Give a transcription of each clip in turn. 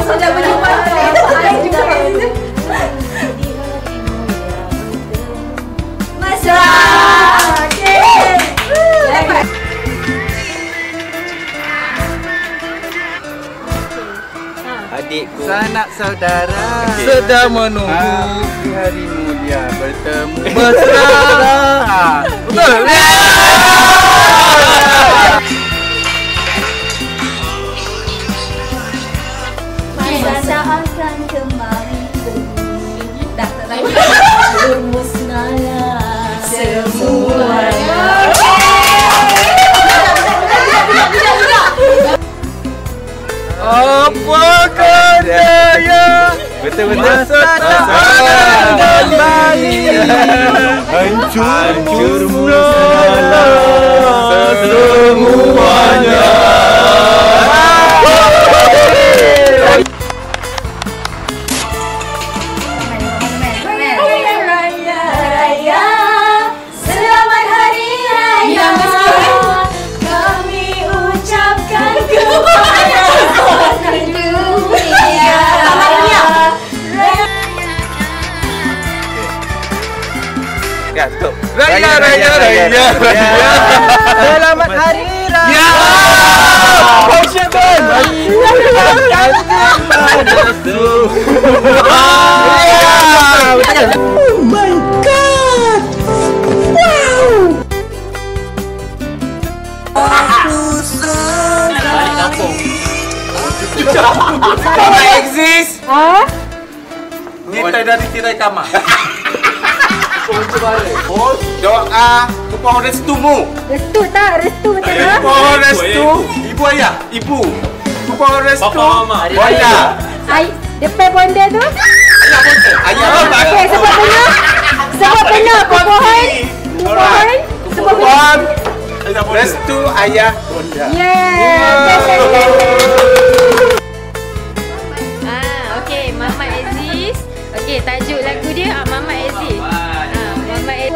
Sudah berjumpa. Masa. Adikku, sanak saudara sedang menunggu di hari mulia bertemu mesra. Betul. Masa akan kembali. Dah tak lagi. Musnahlah semuanya. Apakah daya masa tak kembali, hancur musnahlah semuanya. Raya, selamat hari raya. Kami ucapkan kepada dunia. Ya, stop. Raya. Selamat hari raya. Posisikan. Oh my god. Wow. Balik kampung. Mama exist. Nita dari tirai kamar. Oh, doa mohon restumu. Restu tak? Mohon restu ibu ayah, ibu. Mohon restu Papa, mama. ayah. Depan bonda tu. Ayah bapa. Okey, sebab benar pohon. Sebab Mohon restu ayah bonda. Okey, Mama Aziz. Okey, tajuk lagu dia Mama Aziz. Mama Aziz.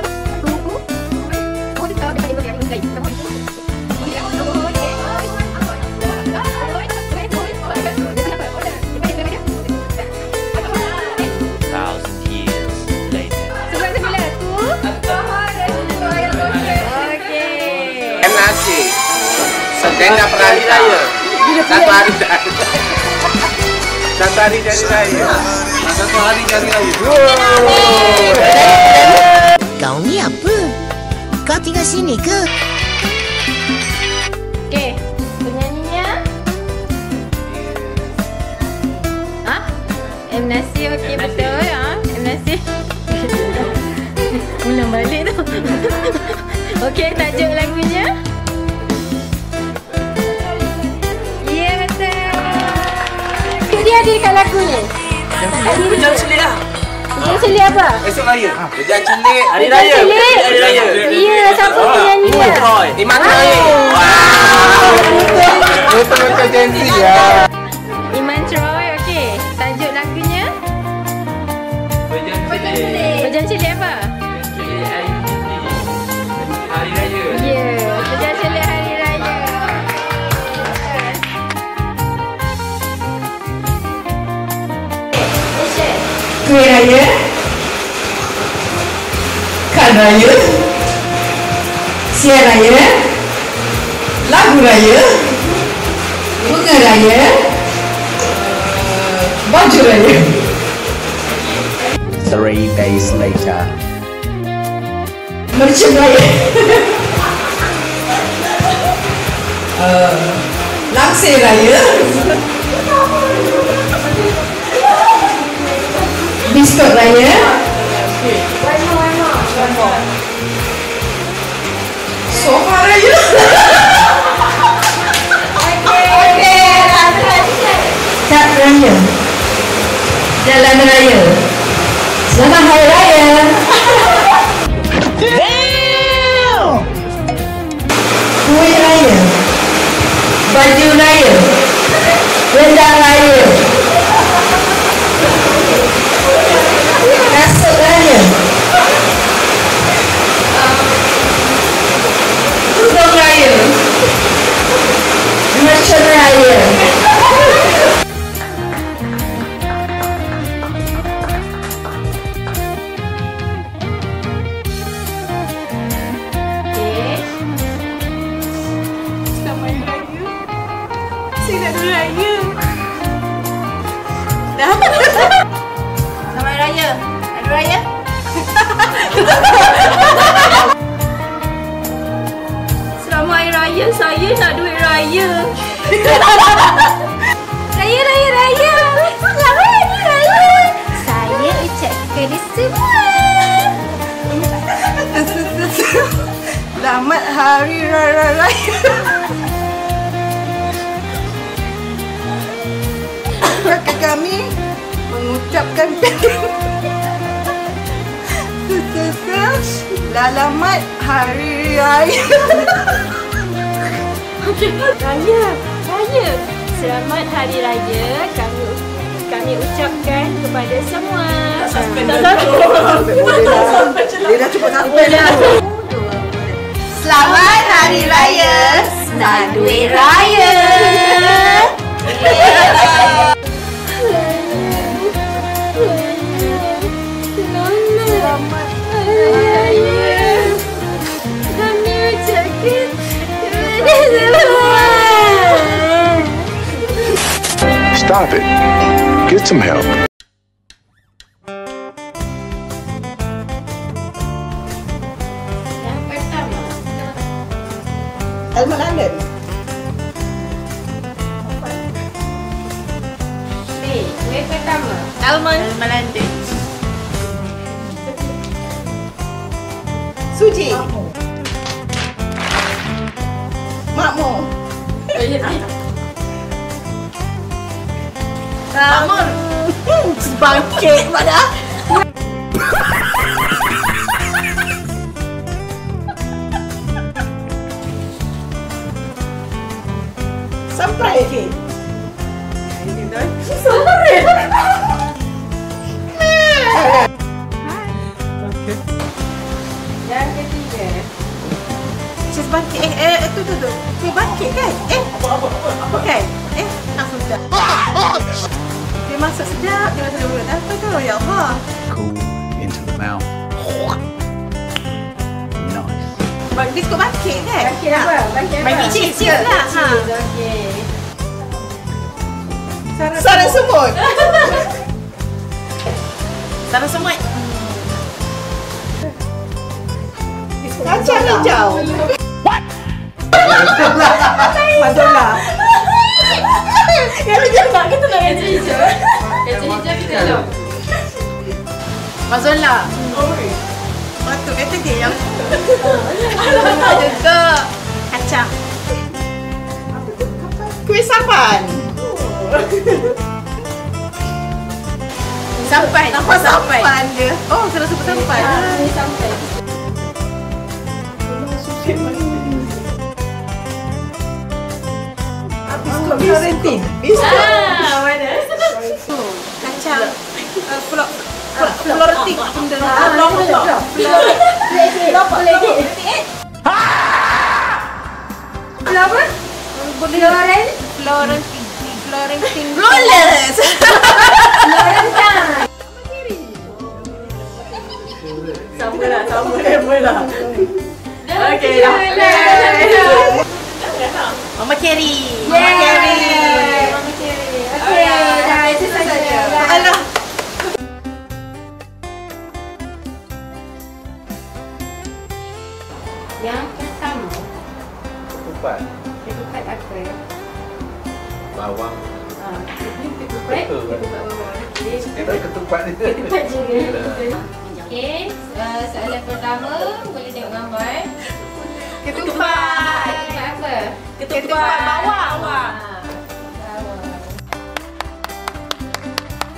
Nasi sedang hari raya. Satu hari jadi raya. Satu hari jadi raya. Kau ni apa? Kau tinggal sini ke? Okey, penyanyinya M. Nasir. Okey, betul. M. Nasir. Ulang balik tu. Okey, tajuk lagunya. Ya, betul. dia ada kat lagu ni. Pejam celik lah. Pejam celik apa? Esok raya. Pejam celik. Hari raya. Celik. Hari raya. Ya, siapa penyanyi dia? Iman Troy. Betul-betul janji ya. Iman Troy. Okey, tajuk lagunya. Pejam celik. Pejam celik apa? Hari raya. Ya, pejam celik hari raya. Kuih raya, kan raya, siar raya, lagu raya, bunga raya, baju raya. 3 days later. Mercun raya. Langsir raya. Biskut raya. Sofa raya. Cat raya. Jalan raya. Selamat Hari Raya. Kuih raya. Baju raya. Rendang raya. Kasut raya. Tudung raya. Mercun raya. Raya. Raya, Raya, Raya. Selamat Hari Raya. Saya ucapkan semua. Selamat Hari Raya. Keluarga kami mengucapkan selamat Hari Raya. Raya, Raya. Selamat Hari Raya. Kami ucapkan kepada semua. Dia dah cukup sampai dah. Selamat Hari Raya. Senang duit raya. Selamat Hari Raya. Kami ucapkan kepada semua. Stop it. Get some help. Yang pertama. Almond London. Kuih pertama. Almond London. Suji. Makmur. Makmur. Sebangkit pada. Sampai ke. Sampai. Yang ketiga. Cheese bangkit. Tu. Cheese bangkit kan? Apa kan? Langsung dah. Dia masak sedap. Dia masak dulu. Apa tu? Ya Allah. Cool into the mouth. Nice. Biskut bangkit kan? Bangkit apa? Bangkit apa? Bangkit cheese lah. Cheese, okey. Sarang semut. Sarang semut. Kacang hijau. What? Mazola. Yang hijau tak? Kita nak Kacang hijau. Kacang hijau kita jom. Mazola. Patut kata dia yang Mazola juga. Kacang. Kuih sapan. Sampai. Nampak sampai dia. Oh, sudah sebut sampai. Kuih sampai. Biskut Florentine. Biskut. Mana? Kacang. Florentine. Florentine. Rollers. Sama lah. Okey dah. Mama Carey. Mama Carey. Okey, dah itu saja. Alah. Yang pertama. Ketupat. Ketupat apa? Bawang. Ketupat. Ketupat bawang. Kita ketupat ni. Ketupat juga. Okey, soalan pertama boleh tengok gambar. Ketupat. Ketupat apa? Ketupat bawang.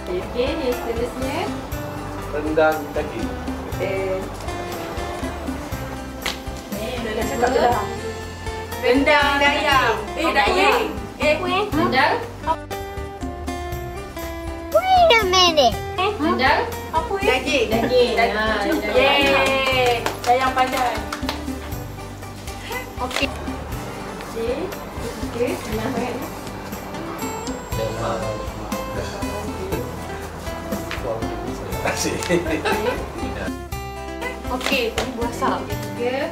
Okey, yang seterusnya. Rendang daging. Dah cakap dah. Rendang ayam. Daging. Rendang. Wait a minute. Rendang. Apa ya? Daging. Daging. Yeay. Sayang pandai. Okey. Okey, senang sangat ni. Asyik. Okey, tadi buah sap. Tiga.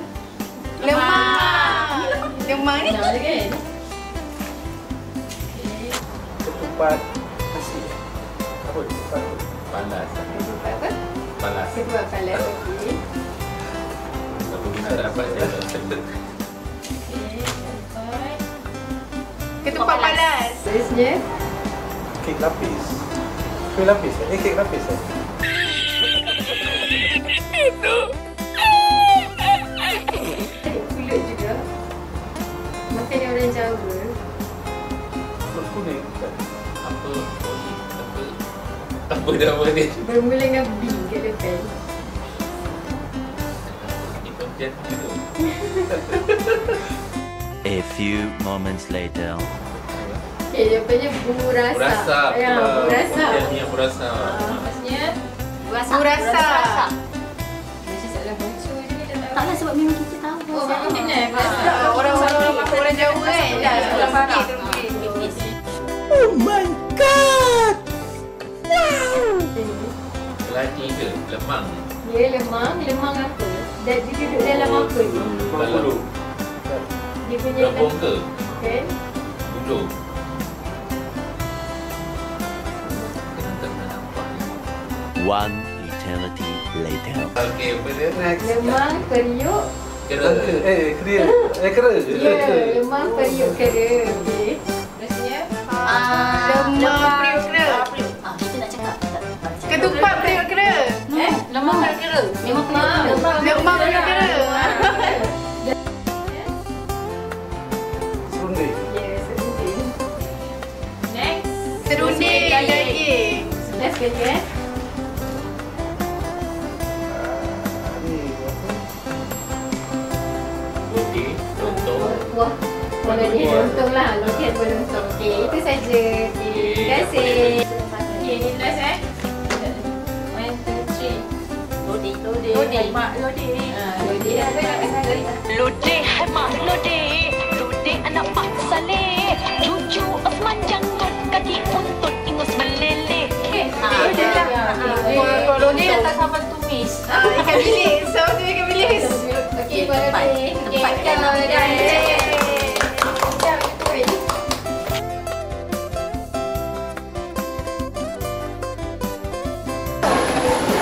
Lemang. Lemang ni. Senang je kan? Ketupat nasi. Apa ketupat? Panas. Ketupat apa? Panas. Ketupat palas. Okey. Apa kita dapat saya? Okey, ketupat. Ketupat panas. Terusnya. Kek lapis. Kuih lapis kek lapis Pulut juga. Makan orang Jawa. Kuning. Apa nama dia? Bermula dengan B kat depan. A few moments later. Okay, dia punya burasa. Burasa. Ya, burasa. Dia burasa. Maksudnya Burasa. macam salah baca je ni dah tahu. Taklah sebab memang kita tahu. Oh, memang benar. Orang Jawa kan. Dah sekolah farah. Oh my god! Keladi ke? Lemang. Dia lemang apa? Dia duduk dalam apa ni? Bulu. Dia punya Rebung ke? kan? Bulu. One eternity later. Okey, apa dia? Next. Lemang periuk. Kera. Kera. Kera. Ya, lemang periuk kera. Okey. Terusnya Lemang periuk kera. Kita nak cakap. Ketupat periuk kera. Lemang periuk kera. Memang periuk kera. Lemang periuk kera. Serunding. ya, serunding. Next. Serunding daging. Sudah sekali Ni apa? Roti. Lontong. Wah, kalau dia lontong lah. Lontong pun lontong. Okey, itu saja. Okey, terima kasih. Okey, ni last 1, 2, 3. Lodeh. Mak lodeh. Lodi apa nak kasi? Lodeh, hai mak lodeh. Lodeh anak Pak Saleh. Cucu Osman janggut, kaki untut ingus meleleh. Kalau lodeh datang sampai tumis. Ikan bilis. Sama tu ikan bilis. Okey, boleh. Okey, kalau dah.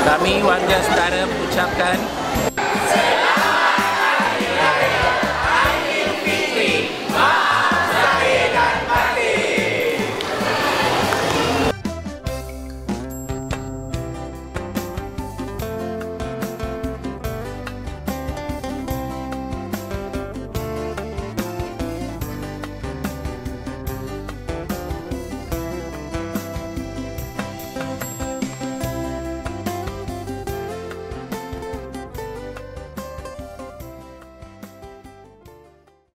Kami warga saudara mengucapkan